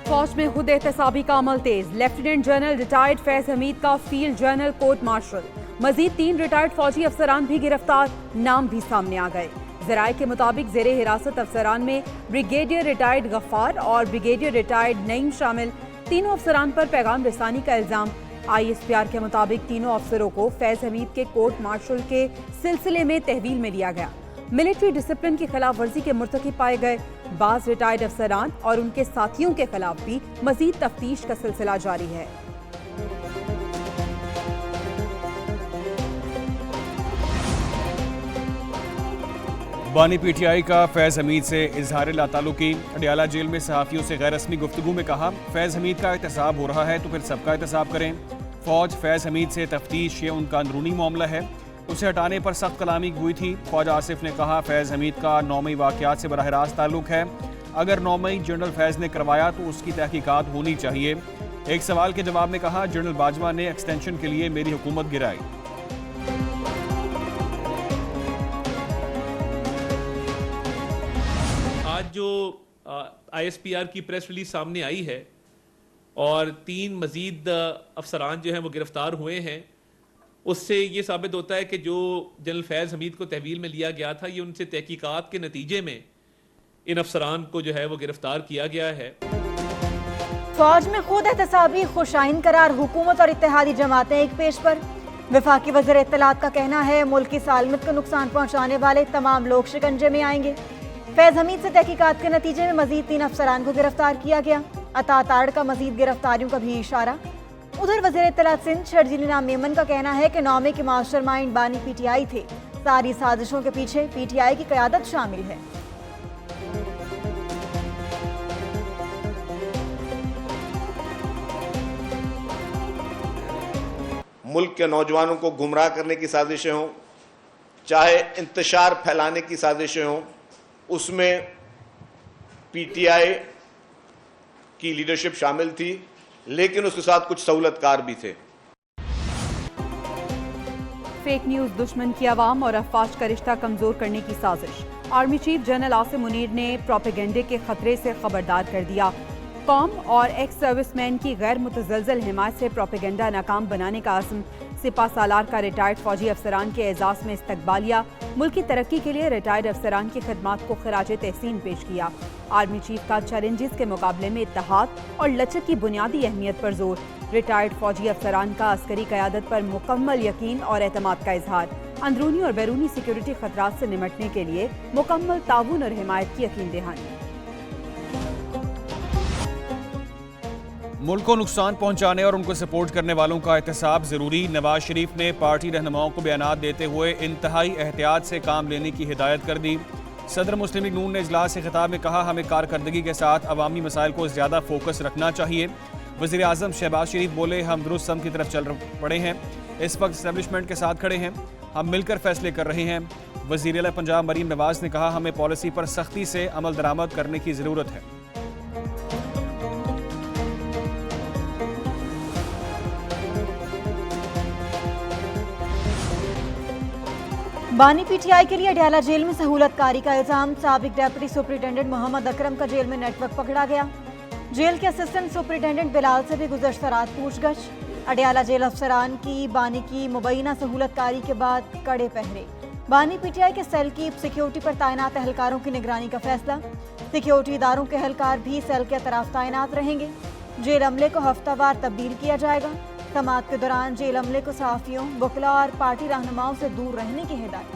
फौज में खुद एहतसाबी का अमल तेज। Lieutenant general retired Faiz Hameed का फील्ड जनरल कोर्ट मार्शल। मजीद 3 रिटायर्ड फौजी अफसरान भी गिरफ्तार, नाम भी सामने आ गए। जराये के मुताबिक जेरे हिरासत अफसरान में ब्रिगेडियर रिटायर्ड गफ्फार और ब्रिगेडियर रिटायर्ड नईम शामिल। तीनों अफसरान पर पैगाम रसानी का इल्जाम। ISPR के मुताबिक तीनों अफसरों को फैज हमीद के कोर्ट मार्शल के सिलसिले में तहवील में लिया गया। मिलिट्री डिसिप्लिन की खिलाफ वर्जी के मुर्तकिब पाए गए। बाज रिटायर्ड अफसरान और उनके साथियों के खिलाफ भी मजीद तफ्तीश का सिलसिला जारी है। बानी PTI का फैज हमीद से इजहार लाताल्लुकी। अडियाला जेल में सहाफ़ियों से गैर रस्मी गुफ्तगू में कहा, फैज हमीद का एहतसाब हो रहा है तो फिर सबका एहतसाब करें। फौज फैज हमीद से तफ्तीश, ये उनका अंदरूनी मामला है। उसे हटाने पर सख्त कलामी हुई थी। ख्वाजा आसिफ ने कहा, फैज हमीद का 9 मई वाक़यात से बराह रास्त ताल्लुक है। अगर 9 मई जनरल फैज ने करवाया तो उसकी तहकीकात होनी चाहिए। एक सवाल के जवाब में कहा, जनरल बाजवा ने एक्सटेंशन के लिए मेरी हुकूमत गिराई। आज जो ISPR की प्रेस रिलीज सामने आई है और 3 मजीद अफसरान जो हैं वो गिरफ्तार हुए हैं, उससे ये साबित होता है कि जो जनरल फैज़ हमीद को तहवील में लिया गया था, ये उनसे तहकीकात के नतीजे में इन अफसरान को जो है वो गिरफ्तार किया गया है। फौज में खुद एहतसाबी खुशाइन करार, हुकूमत और इत्तेहादी जमातें एक पेश पर। वफाकी वज़ीर इत्तलात का कहना है, मुल्क की सालमत को नुकसान पहुँचाने वाले तमाम लोग शिकंजे में आएंगे। फैज हमीद से तहकीकात के नतीजे में मजीद 3 अफसरान को गिरफ्तार किया गया। अता ताड़ का मजीद गिरफ्तारियों का भी इशारा। उधर वज़ीर इत्तलात सिंध शर्जील इनाम मेमन का कहना है कि 9 मई के मास्टरमाइंड बानी PTI थे। सारी साजिशों के पीछे PTI की क़यादत शामिल है। मुल्क के नौजवानों को गुमराह करने की साजिशें हों, चाहे इंतशार फैलाने की साजिशें हों, उसमें PTI की लीडरशिप शामिल थी, लेकिन उसके साथ कुछ सहूलतकार भी थे। फेक न्यूज, दुश्मन की आवाम और अफवाज का रिश्ता कमजोर करने की साजिश। Army chief general Asim Munir ने प्रोपेगेंडे के खतरे से खबरदार कर दिया। कौम और एक्स सर्विसमैन की गैर मुतज़लज़ल हिमायत से प्रोपेगेंडा नाकाम बनाने का आज़म। सिपा सालार का रिटायर्ड फौजी अफसरान के एजाज़ में इस्तकबालिया। मुल्क की तरक्की के लिए रिटायर्ड अफसरान की खिदमात को खराज तहसीन पेश किया। आर्मी चीफ का चैलेंजेस के मुकाबले में इत्तेहाद और लचक की बुनियादी अहमियत पर जोर। रिटायर्ड फौजी अफसरान का अस्करी क़यादत पर मुकम्मल यकीन और एतमाद का इजहार। अंदरूनी और बैरूनी सिक्योरिटी खतरात से निमटने के लिए मुकम्मल ताउन और हिमायत की यकीन दहानी। मुल्क को नुकसान पहुंचाने और उनको सपोर्ट करने वालों का एहतसाब जरूरी। नवाज शरीफ ने पार्टी रहनुमाओं को बयानात देते हुए इंतहाई एहतियात से काम लेने की हिदायत कर दी। सदर मुस्लिम लीग नून ने इजलास से खिताब में कहा, हमें कारकर्दगी के साथ अवामी मसाइल को ज़्यादा फोकस रखना चाहिए। वज़ीर आज़म शहबाज शरीफ बोले, हम दुरुस्त सम की तरफ चल पड़े हैं, इस वक्त इस्टेब्लिशमेंट के साथ खड़े हैं, हम मिलकर फैसले कर रहे हैं। वज़ीर आला पंजाब मरीम नवाज ने कहा, हमें पॉलिसी पर सख्ती से अमल दरामद करने की ज़रूरत है। बानी PTI के लिए अडियाला जेल में सहूलतकारी का इल्जाम। साबिक डेप्यूटी सुपरिटेंडेंट मोहम्मद अकरम का जेल में नेटवर्क पकड़ा गया। जेल के असिस्टेंट सुपरिटेंडेंट बिलाल से भी गुज़श्ता रात पूछगछ। अडियाला जेल अफसरान की बानी की मुबैना सहूलतकारी के बाद कड़े पहरे। बानी PTI के सेल की सिक्योरिटी पर तैनात एहलकारों की निगरानी का फैसला। सिक्योरिटी इदारों के एहलकार भी सेल के अतराफ तैनात रहेंगे। जेल अमले को हफ्तावार तब्दील किया जाएगा। समाअत के दौरान जेल अमले को सहाफ़ियों, वकला और पार्टी रहनुमाओं से दूर रहने की हिदायत।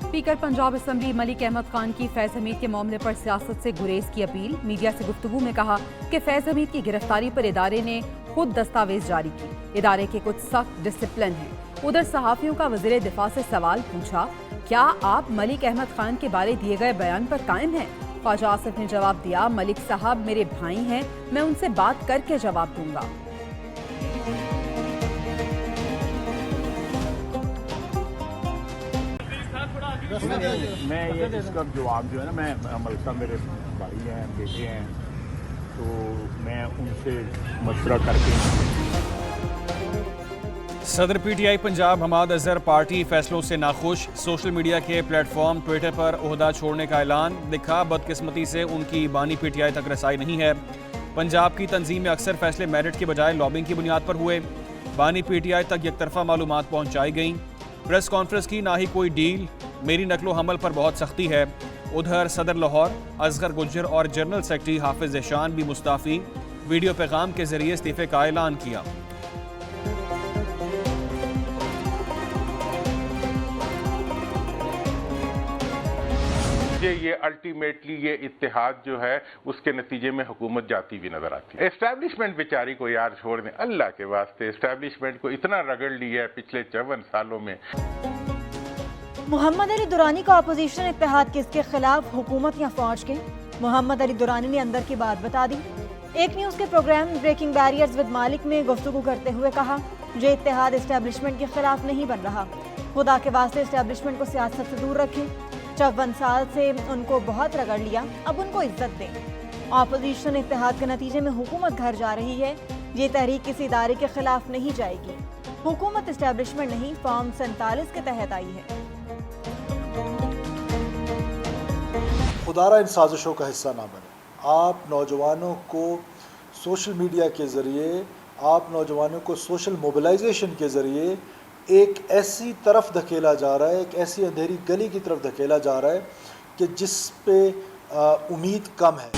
स्पीकर पंजाब असम्बली मलिक अहमद खान की फैज हमीद के मामले पर सियासत से गुरेज की अपील। मीडिया से गुफ्तगू में कहा कि फैज हमीद की गिरफ्तारी पर इदारे ने खुद दस्तावेज जारी की। इदारे के कुछ सख्त डिसिप्लिन है। उधर सहाफ़ियों का वज़ीर दिफा से सवाल पूछा, क्या आप मलिक अहमद खान के बारे दिए गए बयान पर कायम हैं? ख्वाजा आसिफ ने जवाब दिया, मलिक साहब मेरे भाई हैं, मैं उनसे बात करके जवाब दूंगा। मैं ये इसका जवाब जो है ना, मैं मलिक साहब मेरे भाई हैं, बेटे हैं, तो मैं उनसे मशवरा करके सदर पीटीआई पंजाब हमाद अजहर पार्टी फैसलों से नाखुश। सोशल मीडिया के प्लेटफॉर्म ट्विटर पर ओहदा छोड़ने का ऐलान। लिखा, बदकिस्मती से उनकी बानी पीटीआई तक रसाई नहीं है। पंजाब की तंजीम में अक्सर फैसले मेरिट की बजाय लॉबिंग की बुनियाद पर हुए। बानी पीटीआई तक एकतरफा मालूमात पहुंचाई गई। प्रेस कॉन्फ्रेंस की ना ही कोई डील। मेरी नकलो हमल पर बहुत सख्ती है। उधर सदर लाहौर असगर गुज्जर और जनरल सेक्रेटरी हाफिज ज़ेशान भी मुस्ताफ़ी। वीडियो पैगाम के जरिए इस्तीफे का ऐलान किया। ये अल्टीमेटली ये इत्तेहाद जो है उसके नतीजे में हुकूमत जाती हुई नजर आती है। एस्टैब्लिशमेंट बेचारी को यार छोड़ दें, अल्लाह के वास्ते। एस्टैब्लिशमेंट को इतना रगड़ लिया है पिछले 54 सालों में। मोहम्मद अली दुरानी का अपोजिशन इत्तेहाद किसके खिलाफ, हुकूमत या फौज के? मोहम्मद अली दुरानी ने अंदर की बात बता दी। एक न्यूज़ के प्रोग्राम ब्रेकिंग बैरियर्स विद मालिक में गुफ्तगू करते हुए कहा, ये इत्तेहाद एस्टैब्लिशमेंट के खिलाफ नहीं बन रहा। खुदा के वास्ते एस्टैब्लिशमेंट को सियासत से दूर रखें। 54 साल से उनको बहुत रगड़ लिया, अब उनको इज्जत दें। ऑपोजिशन इत्तेहाद के नतीजे में हुकूमत घर जा रही है। ये तहरीक किसी इदारे के खिलाफ नहीं जाएगी। हुकूमत एस्टैब्लिशमेंट नहीं, फॉर्म 47 के तहत आई है। खुदारा इन साजिशों का हिस्सा ना बने। आप नौजवानों को सोशल मीडिया के ज़रिए, आप नौजवानों को सोशल मोबिलाइजेशन के ज़रिए एक ऐसी तरफ धकेला जा रहा है, एक ऐसी अंधेरी गली की तरफ धकेला जा रहा है कि जिस पे उम्मीद कम है।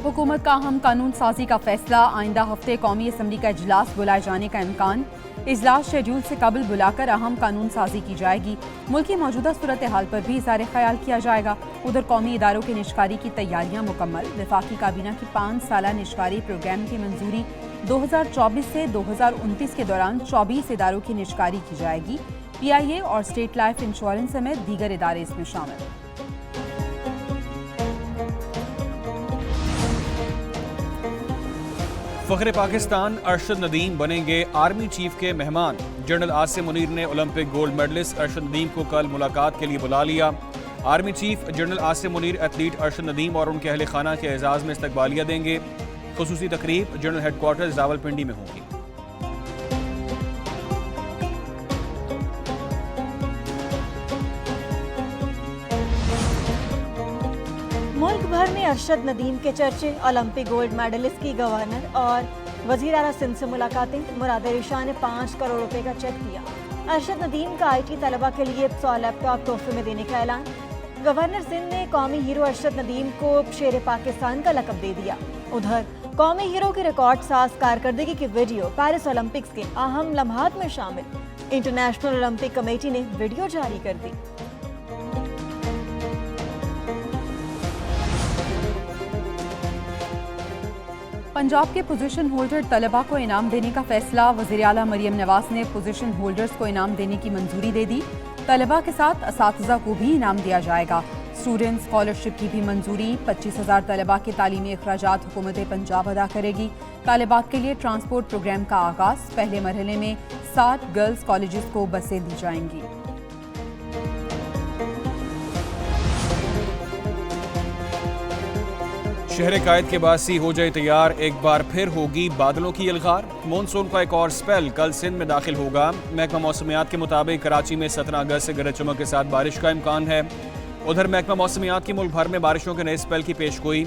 हुकूमत का अहम कानून साजी का फैसला। आइंदा हफ्ते कौमी असम्बली का इजलास बुलाए जाने का इम्कान। इजलास शेड्यूल से कबल बुलाकर अहम कानून साजी की जाएगी। मुल्क की मौजूदा सूरत हाल पर भी इज़हार ख्याल किया जाएगा। उधर कौमी इदारों की निष्कारी की तैयारियां मुकम्मल। वफाकी काबीना की 5 साला निष्कारी प्रोग्राम की मंजूरी। 2024 से 2029 के दौरान 24 इदारों की निष्कारी की जाएगी। PIA और स्टेट लाइफ इंश्योरेंस समेत दीगर इदारे इसमें शामिल। फ़ख्र पाकिस्तान अरशद नदीम बनेंगे आर्मी चीफ के मेहमान। जनरल आसिम मुनीर ने Olympic gold medalist Arshad Nadeem को कल मुलाकात के लिए बुला लिया। Army chief general Asim Munir athlete Arshad Nadeem और उनके अहल खाना के एजाज़ में इस्तकबालिया देंगे। खुसूसी तकरीब जनरल हेडक्वार्टर्स रावलपिंडी में होगी। मुल्क भर में अरशद नदीम के चर्चे। ओलंपिक गोल्ड मेडलिस्ट की गवर्नर और वज़ीर आला सिंध से मुलाकातें। मुराद अली शाह ने 5 करोड़ रुपए का चेक दिया। अरशद नदीम का IT तलबा के लिए 100 लैपटॉप तोहफे में देने का ऐलान। गवर्नर सिंध ने कौमी हीरो अरशद नदीम को शेर पाकिस्तान का लक़ब दे दिया। उधर कौमी हीरो की रिकॉर्ड साज कारकर्दगी की वीडियो पेरिस ओलंपिक्स के अहम लम्हात में शामिल। इंटरनेशनल ओलंपिक कमेटी ने वीडियो जारी कर दी। पंजाब के पोजीशन होल्डर तलबा को इनाम देने का फैसला। वज़ीर आला मरियम नवाज ने पोजीशन होल्डर्स को इनाम देने की मंजूरी दे दी। तलबा के साथ असातिज़ा को भी इनाम दिया जाएगा। स्टूडेंट स्कॉलरशिप की भी मंजूरी। 25,000 तलबा के तालीमी अखराजात हुकूमत पंजाब अदा करेगी। तालिबात के लिए ट्रांसपोर्ट प्रोग्राम का आगाज़। पहले मरहले में 60 गर्ल्स कॉलेजेस को बसें दी जाएंगी। शहर कायद के बासी हो जाए तैयार, एक बार फिर होगी बादलों की इल्गार। मॉनसून का एक और स्पेल कल सिंध में दाखिल होगा। महकमा मौसमियात के मुताबिक कराची में 17 अगस्त से गरज चमक के साथ बारिश का इम्कान है। उधर महकमा मौसमियात की मुल्क भर में बारिशों के नए स्पेल की पेशगोई।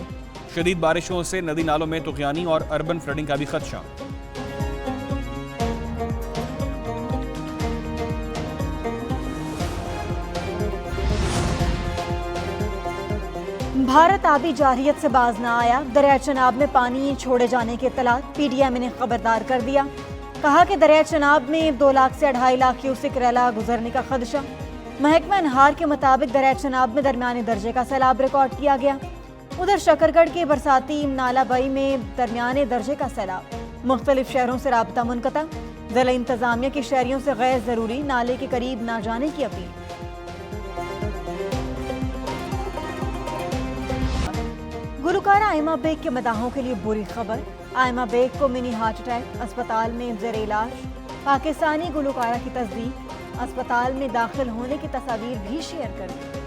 शदीद बारिशों से नदी नालों में तुग़यानी और अर्बन फ्लडिंग का भी खदशा। भारत आबी जारहियत से बाज न आया। दरिया चनाब में पानी छोड़े जाने के इत्तलात। PDM ने खबरदार कर दिया। कहा कि दरिया चनाब में 2 लाख से 2.5 लाख क्यूसेक रैला गुजरने का खदशा। महकमा अनहार के मुताबिक दरिया चनाब में दरमियाने दर्जे का सैलाब रिकॉर्ड किया गया। उधर शकरगढ़ के बरसाती नाला बई में दरमियाने दर्जे का सैलाब। मुख्तलिफ शहरों से राबता मुनक़ता। ज़िला इंतजामिया की शहरियों से गैर ज़रूरी नाले के करीब न जाने की अपील। गुलकारा आयमा बेग के मदाहों के लिए बुरी खबर। आयमा बेग को मिनी हार्ट अटैक, अस्पताल में ज़ेर इलाज। पाकिस्तानी गुलकारा की तस्दीक। अस्पताल में दाखिल होने की तस्वीर भी शेयर कर दी।